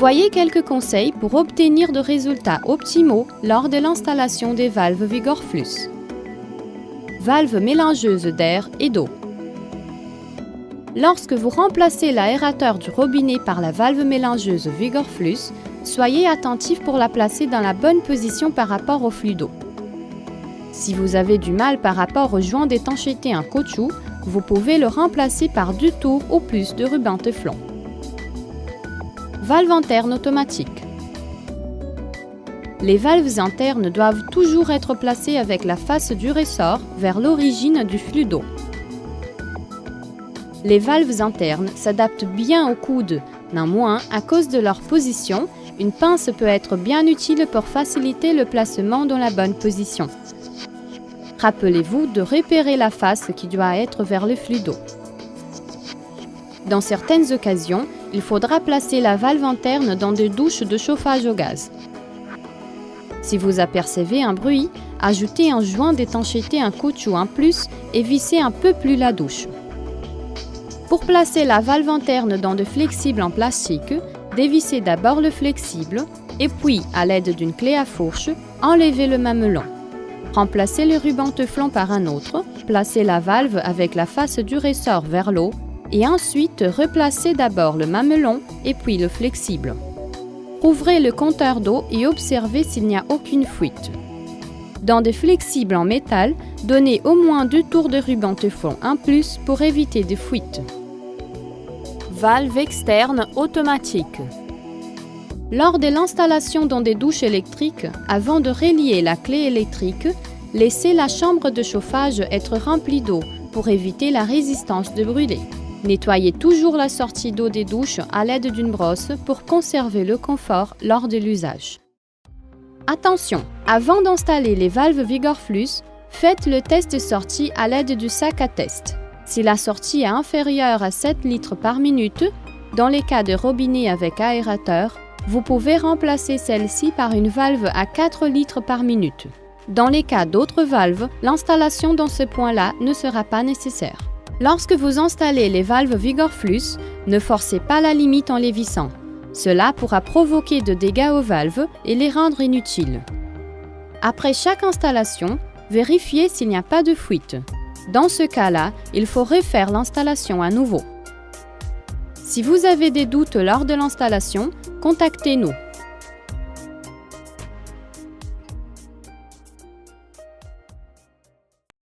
Voyez quelques conseils pour obtenir de résultats optimaux lors de l'installation des valves Vigorflux. Valve mélangeuse d'air et d'eau. Lorsque vous remplacez l'aérateur du robinet par la valve mélangeuse Vigorflux, soyez attentif pour la placer dans la bonne position par rapport au flux d'eau. Si vous avez du mal par rapport au joint d'étanchéité en caoutchouc, vous pouvez le remplacer par 2 tours ou plus de ruban Teflon. Valve interne automatique. Les valves internes doivent toujours être placées avec la face du ressort vers l'origine du flux d'eau. Les valves internes s'adaptent bien au coude. Néanmoins, à cause de leur position, une pince peut être bien utile pour faciliter le placement dans la bonne position. Rappelez-vous de repérer la face qui doit être vers le flux d'eau. Dans certaines occasions, il faudra placer la valve interne dans des douches de chauffage au gaz. Si vous apercevez un bruit, ajoutez un joint d'étanchéité en caoutchouc en plus et vissez un peu plus la douche. Pour placer la valve interne dans de flexibles en plastique, dévissez d'abord le flexible et puis, à l'aide d'une clé à fourche, enlevez le mamelon. Remplacez le ruban Teflon par un autre, placez la valve avec la face du ressort vers l'eau et ensuite replacez d'abord le mamelon et puis le flexible. Ouvrez le compteur d'eau et observez s'il n'y a aucune fuite. Dans des flexibles en métal, donnez au moins 2 tours de ruban Teflon en plus pour éviter des fuites. Valve externe automatique. Lors de l'installation dans des douches électriques, avant de relier la clé électrique, laissez la chambre de chauffage être remplie d'eau pour éviter la résistance de brûler. Nettoyez toujours la sortie d'eau des douches à l'aide d'une brosse pour conserver le confort lors de l'usage. Attention, avant d'installer les valves Vigorflux, faites le test de sortie à l'aide du sac à test. Si la sortie est inférieure à 7 litres par minute, dans les cas de robinet avec aérateur, vous pouvez remplacer celle-ci par une valve à 4 litres par minute. Dans les cas d'autres valves, l'installation dans ce point-là ne sera pas nécessaire. Lorsque vous installez les valves Vigorflux, ne forcez pas la limite en les vissant. Cela pourra provoquer de dégâts aux valves et les rendre inutiles. Après chaque installation, vérifiez s'il n'y a pas de fuite. Dans ce cas-là, il faut refaire l'installation à nouveau. Si vous avez des doutes lors de l'installation, contactez-nous.